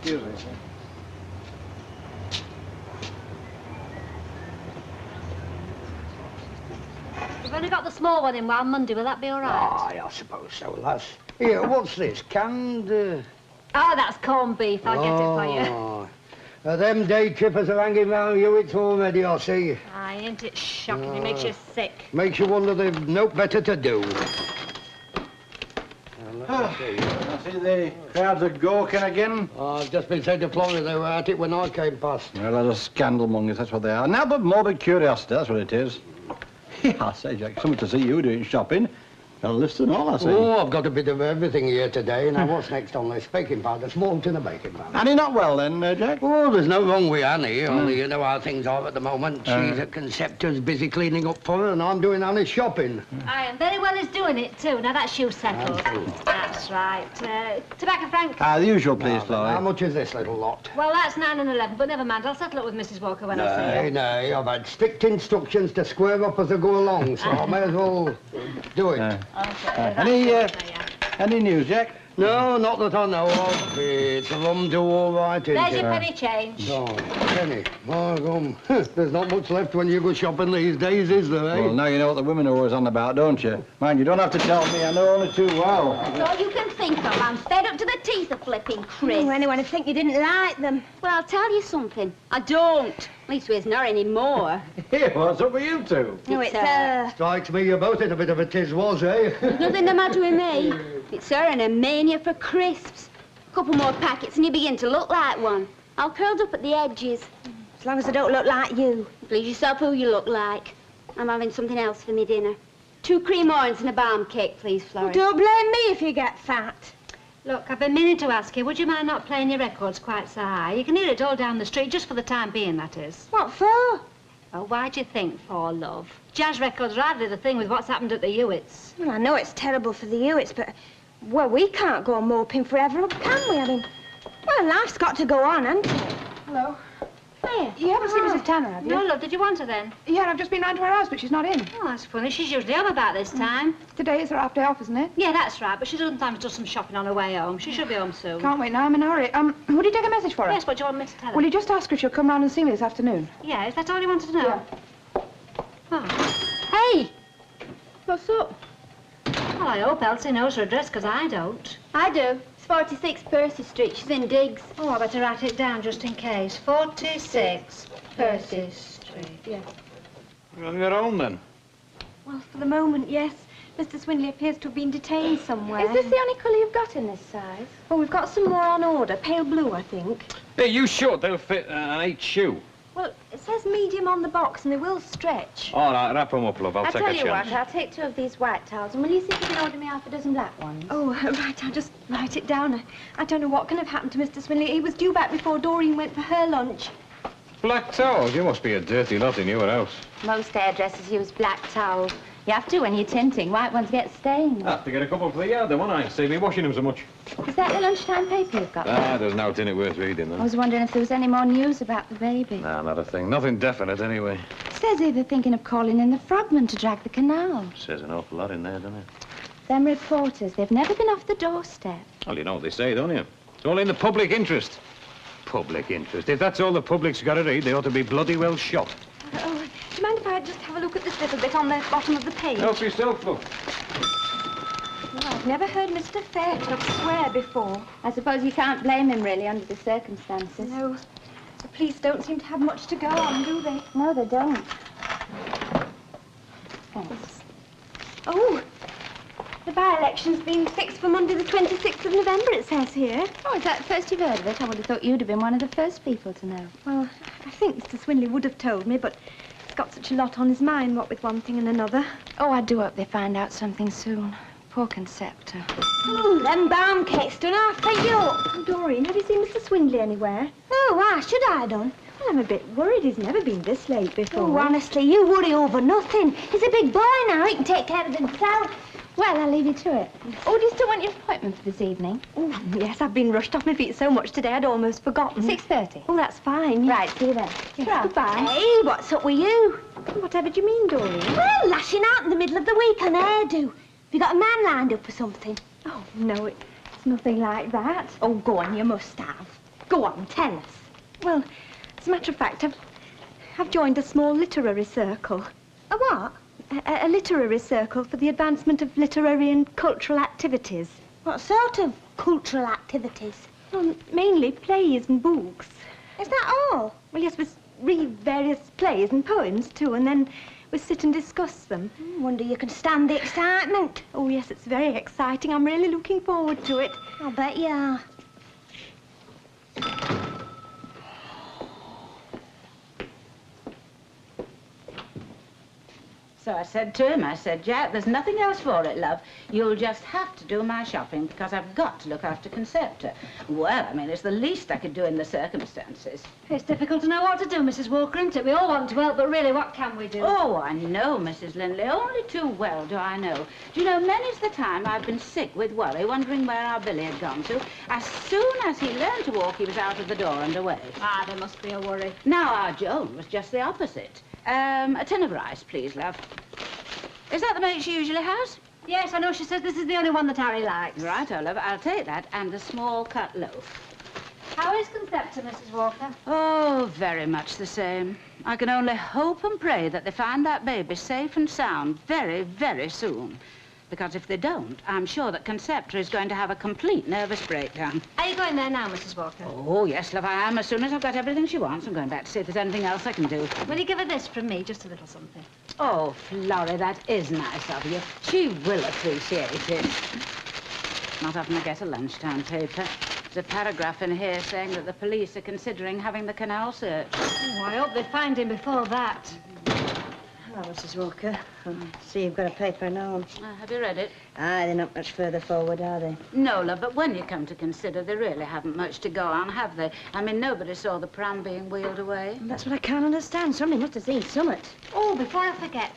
Excuse me. We've only got the small one in on Monday. Will that be all right? Aye, I suppose so, lass. Here, what's this? Canned... Oh, that's corned beef. I'll get it for you. Them day trippers are hanging round you, it's already, I see. Aye, ain't it shocking? It makes you sick. Makes you wonder they've no better to do. I see the crowds are gawking again. Oh, I've just been saying to Florrie they were at it when I came past. Well, they're scandalmongers, that's what they are. Now, but morbid curiosity, that's what it is. Yeah, I say, Jack, something to see you doing shopping. Got a list and all, I see. Oh, I've got a bit of everything here today. Now, what's next on this? Baking powder, small tin of baking powder. Annie not well, then, Jack? Oh, there's no wrong with Annie, only you know how things are at the moment. She's at Conceptor's, busy cleaning up for her, and I'm doing Annie's shopping. Aye, and very well is doing it, too. Now, that's you settled. That's right. Tobacco, Frank? The usual, please, Florrie. How much is this little lot? Well, that's 9 and 11, but never mind. I'll settle it with Mrs. Walker when I see her. Nay, I've had strict instructions to square up as I go along, so I may as well do it. Any news, Jack? No, not that I know of. It's a rum do all right, isn't There's it? your penny change. Oh, penny. Oh, there's not much left when you go shopping these days, is there, eh? Well, now you know what the women are always on about, don't you? Mind, you don't have to tell me. I know only too well. That's all you can think of. I'm fed up to the teeth of flipping Chris. Oh, anyone would think you didn't like them. Well, I'll tell you something. I don't. At least there's not anymore. Here, what's up with you two? No, it's Strikes me you're both in a bit of a tiz-was, eh? There's nothing the matter with me. It's her and a mania for crisps. A couple more packets and you begin to look like one. All curled up at the edges. as long as I don't look like you. Please yourself who you look like. I'm having something else for me dinner. 2 cream oranges and a balm cake, please, Florrie. Don't blame me if you get fat. Look, I've been meaning to ask you, would you mind not playing your records quite so high? You can hear it all down the street, just for the time being, that is. What for? Oh, why do you think for, love? Jazz records are hardly the thing with what's happened at the Hewitts. Well, I know it's terrible for the Hewitts, but, well, we can't go moping forever, can we? I mean, well, life's got to go on, hasn't it? Hello. Hiya. You haven't seen Mrs. Tanner, have you? No, love, did you want her then? Yeah, I've just been round to her house, but she's not in. Oh, that's funny. She's usually home about this time. Today is her half day off, isn't it? Yeah, that's right, but she sometimes does some shopping on her way home. She should be home soon. Can't wait now, I'm in a hurry. Would you take a message for her? Yes, what do you want me to tell her? Will you just ask her if she'll come round and see me this afternoon? Yeah, is that all you wanted to know? Yeah. Oh. Hey! What's up? Well, I hope Elsie knows her address, because I don't. I do. It's 46 Percy Street. She's in Diggs. Oh, I better write it down just in case. 46 Percy Street. Yeah. You're on your own, then? Well, for the moment, yes. Mr. Swindley appears to have been detained somewhere. Is this the only colour you've got in this size? Well, we've got some more on order. Pale blue, I think. Hey, you short, they'll fit an 8 shoe. Well, it says medium on the box, and they will stretch. All right, wrap them up, love. I'll take a chance. Tell you what, I'll take 2 of these white towels, and will you see if you can order me half a dozen black ones? Oh, right, I'll just write it down. I don't know what can have happened to Mr. Swindley. He was due back before Doreen went for her lunch. Black towels? You must be a dirty lot in your house. Most hairdressers use black towels. You have to when you're tinting. White ones get stained. I have to get a couple for the yard, then, won't I? Save me washing them so much. Is that the lunchtime paper you've got? There's no tin it worth reading, I then. was wondering if there was any more news about the baby. Nah, not a thing. Nothing definite, anyway. It says here they're thinking of calling in the frogmen to drag the canal. Says an awful lot in there, doesn't it? Them reporters, they've never been off the doorstep. Well, you know what they say, don't you? It's all in the public interest. Public interest. If that's all the public's got to read, they ought to be bloody well shot. Oh, do you mind if I just have a look at this little bit on the bottom of the page? Help yourself, look. Well, I've never heard Mr. Fairclough swear before. I suppose you can't blame him, really, under the circumstances. No, the police don't seem to have much to go on, do they? No, they don't. Thanks. Oh, the by-election's been fixed for Monday the 26th of November, it says here. Oh, is that the first you've heard of it? I would have thought you'd have been one of the first people to know. Well, I think Mr. Swindley would have told me, but he's got such a lot on his mind, what with one thing and another. Oh, I do hope they find out something soon. Poor Conceptor. Oh, them balm cakes done half for you. Oh, Doreen, have you seen Mr. Swindley anywhere? No, why should I done? Well, I'm a bit worried. He's never been this late before. Oh, honestly, you worry over nothing. He's a big boy now. He can take care of himself. Well, I'll leave you to it. Oh, do you still want your appointment for this evening? Oh, yes, I've been rushed off my feet so much today I'd almost forgotten. 6:30. Oh, that's fine. Yes. Right, see you then. Yes, goodbye. Hey, what's up with you? Whatever do you mean, Doreen? Well, lashing out in the middle of the week on hairdo. Have you got a man lined up or something? Oh, no, it's nothing like that. Oh, go on, you must have. Go on, tell us. Well, as a matter of fact, I've joined a small literary circle. A what? A literary circle for the advancement of literary and cultural activities. What sort of cultural activities? Well, mainly plays and books. Is that all? Well, yes, we read various plays and poems, too, and then we sit and discuss them. Wonder you can stand the excitement. Oh, yes, it's very exciting. I'm really looking forward to it. I'll bet you are. So I said to him, I said, Jack, there's nothing else for it, love. You'll just have to do my shopping because I've got to look after Concepta. Well, I mean, it's the least I could do in the circumstances. It's difficult to know what to do, Mrs. Walker, isn't it? We all want to help, but really, what can we do? Oh, I know, Mrs. Lindley. Only too well do I know. Do you know, many's the time I've been sick with worry, wondering where our Billy had gone to. As soon as he learned to walk, he was out of the door and away. Ah, there must be a worry. Now, our Joan was just the opposite. A tin of rice, please, love. Is that the mate she usually has? Yes, I know she says this is the only one that Harry likes. Right, oh, love, I'll take that and a small cut loaf. How is Concepta, Mrs. Walker? Oh, very much the same. I can only hope and pray that they find that baby safe and sound very, very soon. Because if they don't, I'm sure that Concepta is going to have a complete nervous breakdown. Are you going there now, Mrs. Walker? Oh, yes, love, I am. As soon as I've got everything she wants, I'm going back to see if there's anything else I can do. Will you give her this from me, just a little something? Oh, Florrie, that is nice of you. She will appreciate it. Not often I get a lunchtime paper. There's a paragraph in here saying that the police are considering having the canal searched. Oh, I hope they find him before that. Hello, Mrs. Walker. See, you've got a paper now. Have you read it? Aye, they're not much further forward, are they? No, love, but when you come to consider, they really haven't much to go on, have they? I mean, nobody saw the pram being wheeled away. That's what I can't understand. Somebody must have seen summit. Oh, before I forget,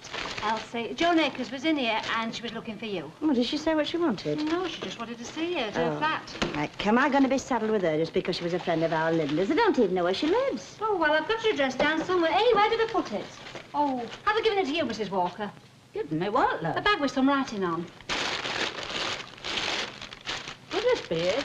Elsie, Joan Akers was in here and she was looking for you. Oh, did she say what she wanted? No, she just wanted to see you at her flat. Right, am I going to be saddled with her just because she was a friend of our Linda's? I don't even know where she lives. Oh, well, I've got your address down somewhere. Hey, where did I put it? Oh, have I given it to you, Mrs. Walker? Given me what, love? A bag with some writing on. Would this be it?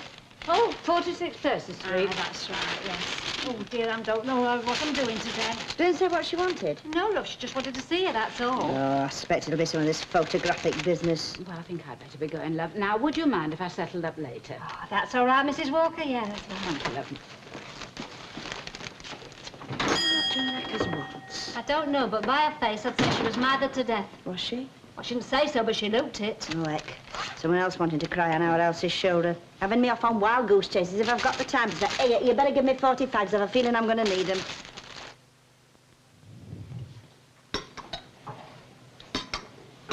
Oh, 46 Thursday Street. Ah, that's right, yes. Oh, dear, I don't know what I'm doing today. She didn't say what she wanted. No, love, she just wanted to see you, that's all. Oh, I suspect it'll be some of this photographic business. Well, I think I'd better be going, love. Now, would you mind if I settled up later? Oh, that's all right, Mrs. Walker, yeah, that's all right. Thank you, love. I don't know, but by her face, I'd say she was mad to death. Was she? I shouldn't say so, but she looked it. Oh, heck. Someone else wanting to cry on our else's shoulder. Having me off on wild goose chases if I've got the time to say, hey, you better give me 40 fags. I have a feeling I'm going to need them.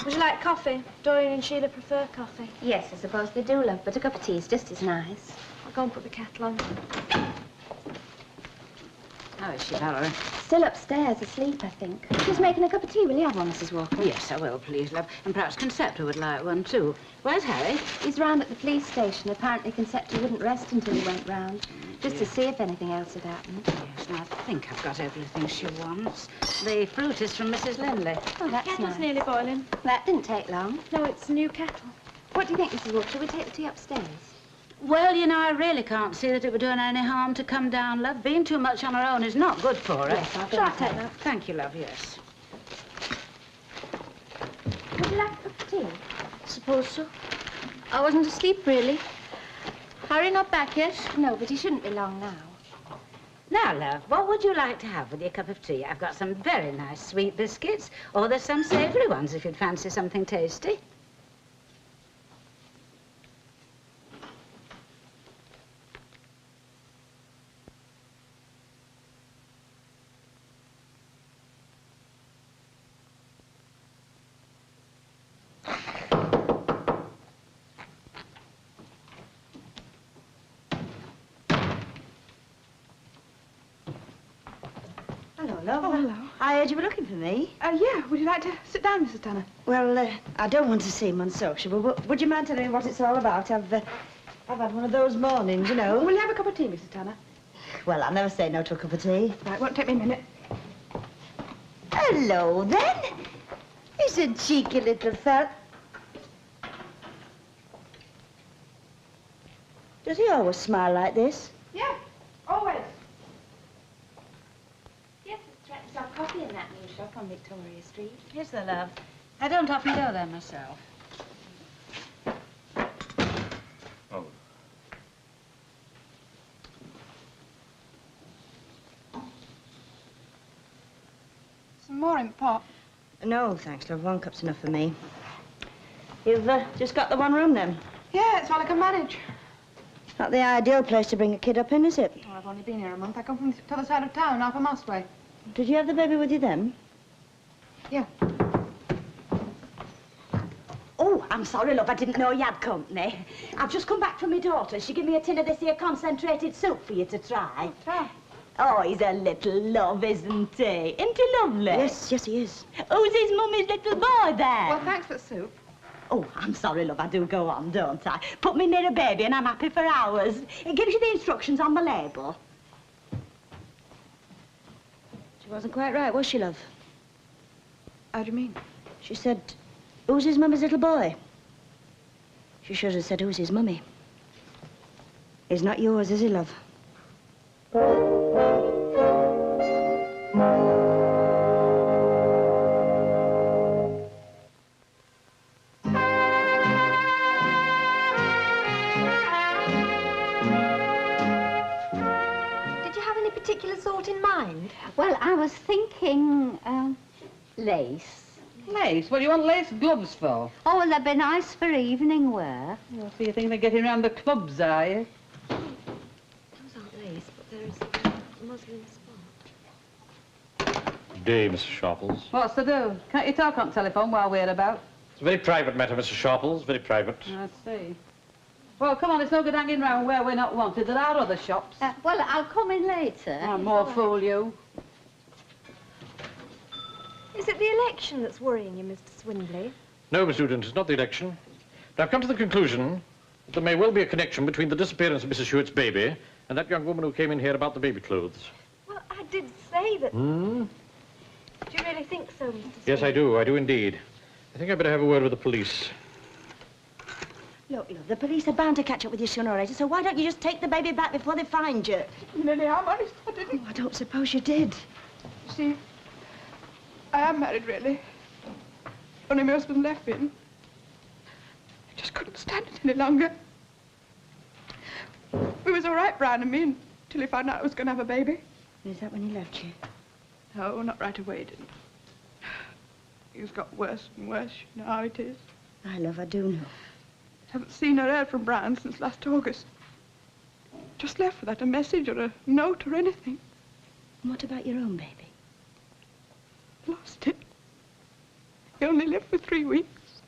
Would you like coffee? Dorian and Sheila prefer coffee. Yes, I suppose they do, love, but a cup of tea is just as nice. I'll go and put the kettle on. How is she, Valerie? Still upstairs, asleep, I think. She's making a cup of tea. Will you have one, Mrs. Walker? Yes, I will, please, love. And perhaps Concepta would like one, too. Where's Harry? He's round at the police station. Apparently, Concepta wouldn't rest until he went round, just to see if anything else had happened. Yes, now, I think I've got everything she wants. The fruit is from Mrs. Lindley. Oh, that's Kettle's nice. nearly boiling. That didn't take long. No, it's a new kettle. What do you think, Mrs. Walker? Shall we take the tea upstairs? Well, you know, I really can't see that it would do her any harm to come down, love. Being too much on her own is not good for her. Yes, I'll go Shall I and take take that? Thank you, love, yes. Would you like a cup of tea? Suppose so. I wasn't asleep, really. Harry not back yet? No, but he shouldn't be long now. Now, love, what would you like to have with your cup of tea? I've got some very nice sweet biscuits, or there's some savoury ones if you'd fancy something tasty. Hello, love. Oh, hello. I heard you were looking for me. Yeah. Would you like to sit down, Mrs. Tanner? Well, I don't want to seem unsociable, but would you mind telling me what it's all about? I've had one of those mornings, you know. Will you have a cup of tea, Mrs. Tanner? Well, I'll never say no to a cup of tea. Right, won't take me a minute. Hello, then. He's a cheeky little fella. Does he always smile like this? Yeah. coffee in that new shop on Victoria Street? Yes, there, love. I don't often go there myself. Oh. Some more in the pot. No, thanks, love. One cup's enough for me. You've just got the one room, then? Yeah, it's all I can manage. It's not the ideal place to bring a kid up in, is it? Oh, I've only been here a month. I come from the other side of town, half a mile away. Did you have the baby with you then? Yeah. Oh, I'm sorry, love. I didn't know you had company. I've just come back from my daughter. She gave me a tin of this here concentrated soup for you to try. Try. Oh, he's a little love, isn't he? Isn't he lovely? Yes, yes, he is. Who's his mummy's little boy there? Well, thanks for the soup. Oh, I'm sorry, love. I do go on, don't I? Put me near a baby and I'm happy for hours. It gives you the instructions on the label. She wasn't quite right, was she, love? How do you mean? She said, who's his mummy's little boy? She should have said, who's his mummy? He's not yours, is he, love? Particular sort in mind? Well, I was thinking, lace. Lace? What do you want lace gloves for? Oh, well, they'd be nice for evening wear. Oh, so you think they're getting round the clubs, are you? Those aren't lace, but there is a muslin spot. Day, Mr. Sharples. What's to do? Can't you talk on telephone while we're about? It's a very private matter, Mr. Sharples, very private. I see. Well, come on, it's no good hanging round where we're not wanted. There are other shops. Well, I'll come in later. More fool you. Is it the election that's worrying you, Mr. Swindley? No, Miss Nugent, it's not the election. But I've come to the conclusion that there may well be a connection between the disappearance of Mrs. Hewitt's baby and that young woman who came in here about the baby clothes. Well, I did say that... Hmm? Do you really think so, Mr. Swindley? Yes, I do indeed. I think I'd better have a word with the police. Look, love, the police are bound to catch up with you sooner or later, so why don't you just take the baby back before they find you? Lily, I'm honest, I didn't. Oh, I don't suppose you did. See, I am married, really. Only my husband left me. And I just couldn't stand it any longer. We was all right, Brian and me, until he found out I was going to have a baby. Is that when he left you? No, not right away, didn't. It's got worse and worse, you know how it is. I love, I do know. Haven't seen or heard from Brian since last August. Just left without a message or a note or anything. And what about your own baby? Lost it. He only lived for 3 weeks.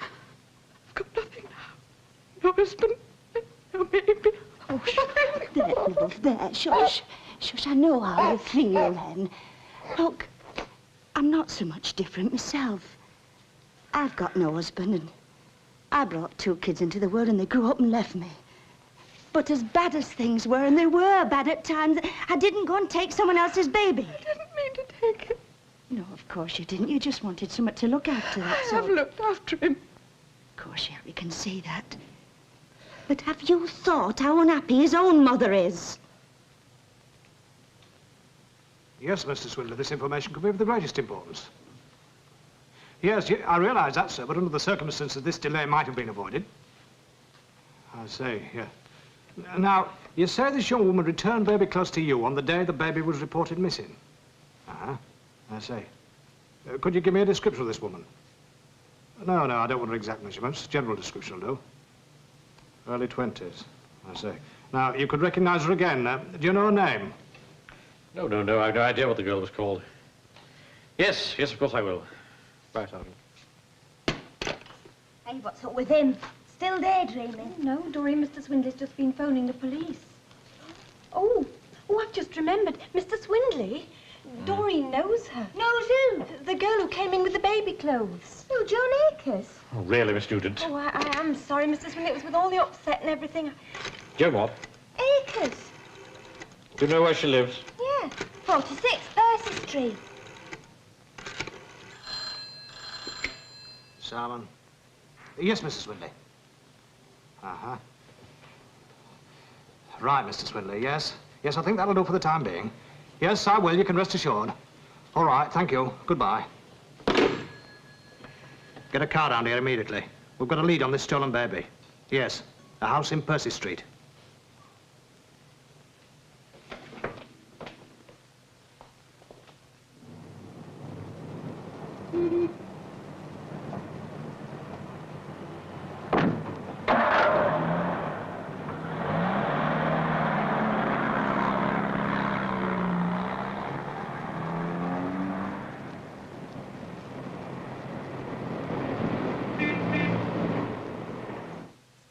I've got nothing now. No husband, no baby. Oh, shush. There, love, there. Shush. Shush, I know how you feel then. Look, I'm not so much different myself. I've got no husband and I brought 2 kids into the world and they grew up and left me. But as bad as things were, and they were bad at times, I didn't go and take someone else's baby. I didn't mean to take it. No, of course you didn't. You just wanted someone to look after, that's all. I've looked after him. Of course, yeah, we can see that. But have you thought how unhappy his own mother is? Yes, Mr. Swindler, this information could be of the greatest importance. Yes, I realise that, sir, but under the circumstances, this delay might have been avoided. I say, yeah. Now, you say this young woman returned baby clothes to you on the day the baby was reported missing? Uh-huh. I say. Could you give me a description of this woman? No, I don't want her exact measurements. General description will do. Early 20s, I say. Now, you could recognise her again. Do you know her name? No, I've no idea what the girl was called. Yes, of course I will. Right, Sergeant. Hey, what's up with him? Still daydreaming? No, Doreen, Mr. Swindley's just been phoning the police. Oh, I've just remembered. Mr. Swindley, Doreen knows her. Knows who? The girl who came in with the baby clothes. Oh, Joan Akers. Oh, really, Miss Nugent? Oh, I am sorry, Mr. Swindley. It was with all the upset and everything. Joan what? Akers. Do you know where she lives? Yeah, 46 Percy Street. Simon. Yes, Mr. Swindley. Uh-huh. Right, Mr. Swindley, yes. Yes, I think that'll do for the time being. Yes, I will, you can rest assured. All right, thank you. Goodbye. Get a car down here immediately. We've got a lead on this stolen baby. Yes, a house in Percy Street.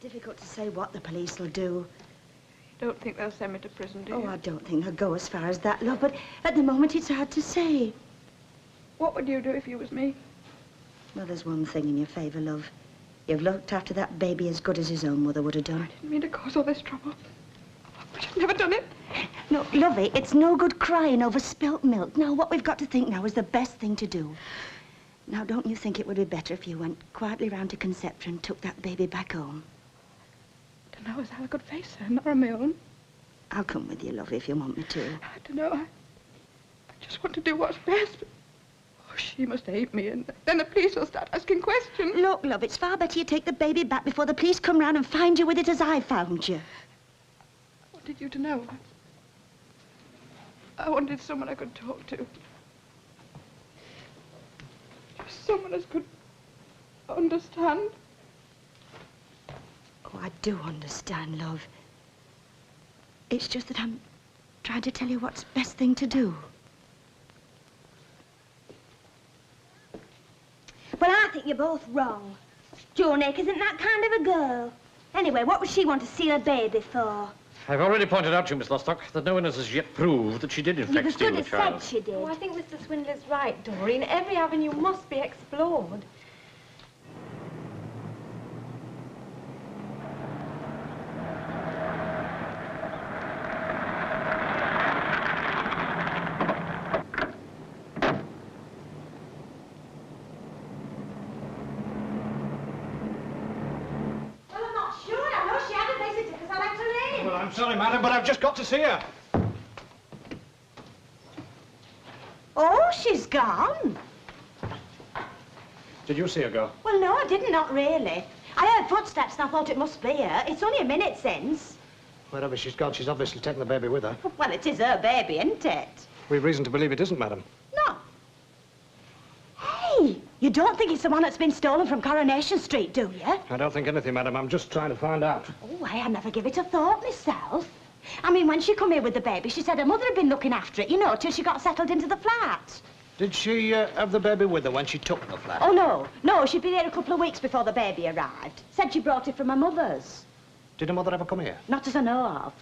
Difficult to say what the police will do. You don't think they'll send me to prison, do you? Oh, I don't think they'll go as far as that, love, but at the moment it's hard to say. What would you do if you was me? Well, there's one thing in your favour, love. You've looked after that baby as good as his own mother would have done. I didn't mean to cause all this trouble. I should have never done it. No, lovey, it's no good crying over spilt milk. Now, what we've got to think now is the best thing to do. Now, don't you think it would be better if you went quietly round to Concepta and took that baby back home? I don't know, is that a good face, sir? Not on my own. I'll come with you, lovey, if you want me to. I don't know. I just want to do what's best. Oh, she must hate me, and then the police will start asking questions. Look, love, it's far better you take the baby back before the police come round and find you with it as I found you. I wanted you to know. I wanted someone I could talk to. Just someone as could understand. Oh, I do understand, love. It's just that I'm trying to tell you what's best thing to do. Well, I think you're both wrong. Jo Nick isn't that kind of a girl. Anyway, what would she want to steal a baby for? I've already pointed out to you, Miss Lostock, that no one has as yet proved that she did, in fact, You've steal the as good child. as said she did. Oh, I think Mr. Swindler's right, Doreen. Every avenue must be explored. I'm sorry, madam, but I've just got to see her. Oh, she's gone. Did you see her go? Well, no, I didn't, not really. I heard footsteps and I thought it must be her. It's only a minute since. Wherever she's gone, she's obviously taken the baby with her. Well, it is her baby, isn't it? We've reason to believe it isn't, madam. No. Hey, you don't think it's the one that's been stolen from Coronation Street, do you? I don't think anything, madam. I'm just trying to find out. Oh, I never give it a thought myself. I mean, when she come here with the baby, she said her mother had been looking after it, you know, till she got settled into the flat. Did she have the baby with her when she took the flat? Oh, no. No, she'd been here a couple of weeks before the baby arrived. Said she brought it from her mother's. Did her mother ever come here? Not as I know of.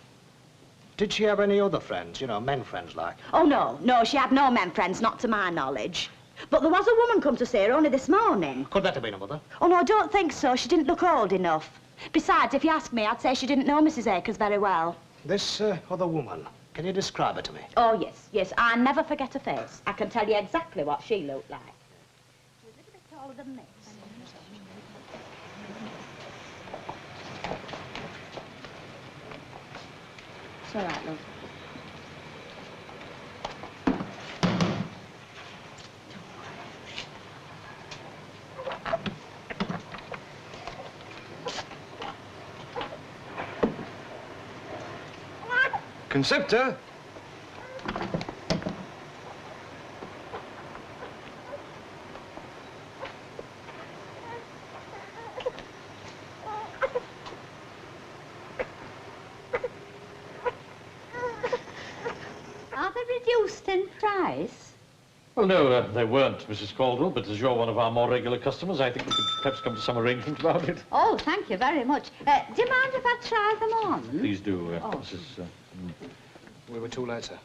Did she have any other friends, you know, men friends like? Oh, no. No, she had no men friends, not to my knowledge. But there was a woman come to see her only this morning. Could that have been her mother? Oh, no, I don't think so. She didn't look old enough. Besides, if you ask me, I'd say she didn't know Mrs. Akers very well. This other woman, can you describe her to me? Oh, yes, yes. I never forget her face. I can tell you exactly what she looked like. She was a little bit taller than me. It's all right, love. Concepta? Are they reduced in price? Well, no, they weren't, Mrs. Caldwell, but as you're one of our more regular customers, I think we could perhaps come to some arrangement about it. Oh, thank you very much. Do you mind if I try them on? Please do, Oh. Mrs. We were too late, sir.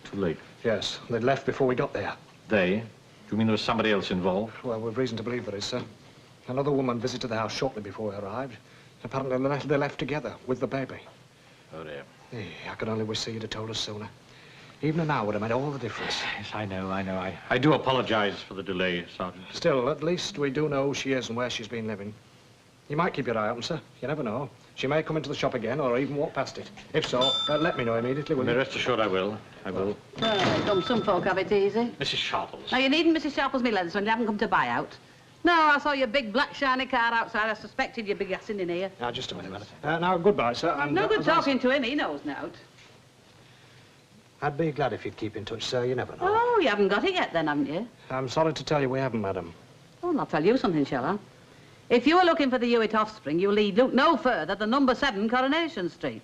Too late. Yes, they'd left before we got there. They? Do you mean there was somebody else involved? Well, we've reason to believe there is, sir. Another woman visited the house shortly before we arrived. Apparently, they left together with the baby. Oh, dear. I could only wish you'd have told us sooner. Even an hour would have made all the difference. Yes, I know. I do apologize for the delay, Sergeant. Still, at least we do know who she is and where she's been living. You might keep your eye open, sir. You never know. She may come into the shop again or even walk past it. If so, let me know immediately, will you? Rest assured I will. I will. Well, there come some folk have it easy. Mrs. Sharples. Now, you needn't Mrs. Sharples me letters when you haven't come to buy out. No, I saw your big black shiny car outside. I suspected you'd be gassing in here. Now, just a minute, madam. Now, goodbye, sir. And, no good as I talking to him. He knows now. I'd be glad if you'd keep in touch, sir. You never know. Oh, you haven't got it yet then, haven't you? I'm sorry to tell you we haven't, madam. Well, I'll tell you something, shall I? If you were looking for the Hewitt offspring, you'll need look no further than number 7 Coronation Street.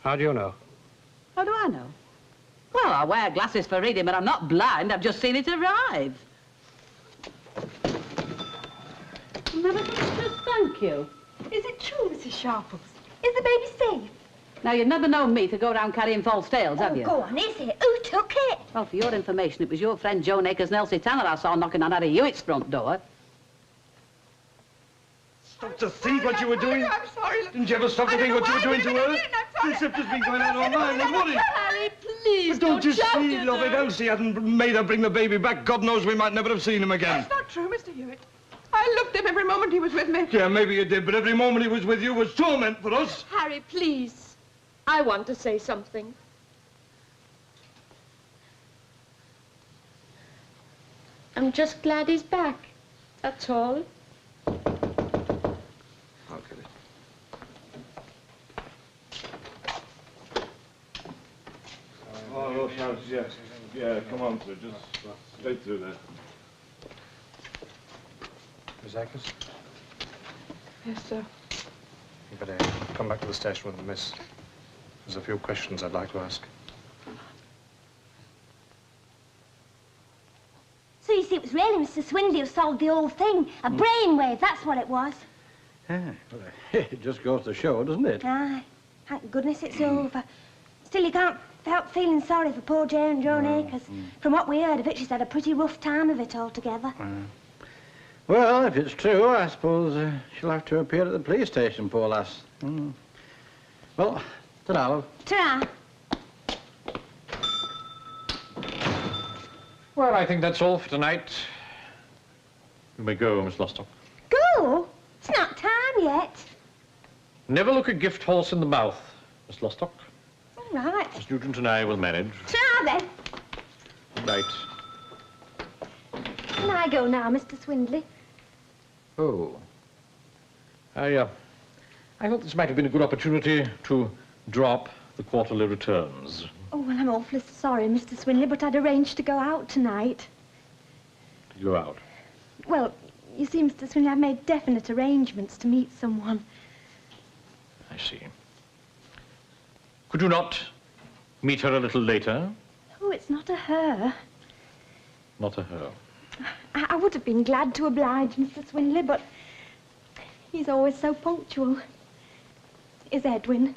How do you know? How do I know? Well, I wear glasses for reading, but I'm not blind. I've just seen it arrive. Thank you. Is it true, Mrs. Sharples? Is the baby safe? Now, you've never known me to go around carrying false tales, have you? Go on, is it? Who took it? Well, for your information, it was your friend Joan Akers and Elsie Tanner I saw knocking on Harry Hewitt's front door. Stop to think what you were doing. I'm sorry. Didn't you ever stop to think what you were doing to her? This has been going on all night. What worry? Harry, please, But don't you shout see, at love, if her. Elsie hadn't made her bring the baby back, God knows we might never have seen him again. That's not true, Mr. Hewitt. I loved him every moment he was with me. Yeah, maybe you did, but every moment he was with you was torment for us. Harry, please. I want to say something. I'm just glad he's back. That's all. Oh, those houses, yes. Yeah, come on through, just straight through there. Miss Akers, Yes, sir. you better come back to the station with the miss. There's a few questions I'd like to ask. So you see, it was really Mr. Swindley who solved the whole thing. A brainwave, that's what it was. Yeah, well, it just goes to show, doesn't it? Aye. Thank goodness it's over. Still, you can't help feeling sorry for poor Joan Akers. From what we heard of it, she's had a pretty rough time of it altogether. Well, if it's true, I suppose she'll have to appear at the police station, poor lass. Well, ta-ra, love. Ta-ra. Well, I think that's all for tonight. You may go, Miss Lostock. Go? It's not time yet. Never look a gift horse in the mouth, Miss Lostock. All right. Miss Nugent and I will manage. Ta-ra, then. Good night. Can I go now, Mr. Swindley? Oh. I thought this might have been a good opportunity to drop the quarterly returns. Oh, well, I'm awfully sorry, Mr. Swindley, but I'd arranged to go out tonight. To go out. Well, you see, Mr. Swindley, I've made definite arrangements to meet someone. I see. Could you not meet her a little later? Oh, it's not a her. Not a her. I would have been glad to oblige Mr. Swindley, but he's always so punctual. Is Edwin?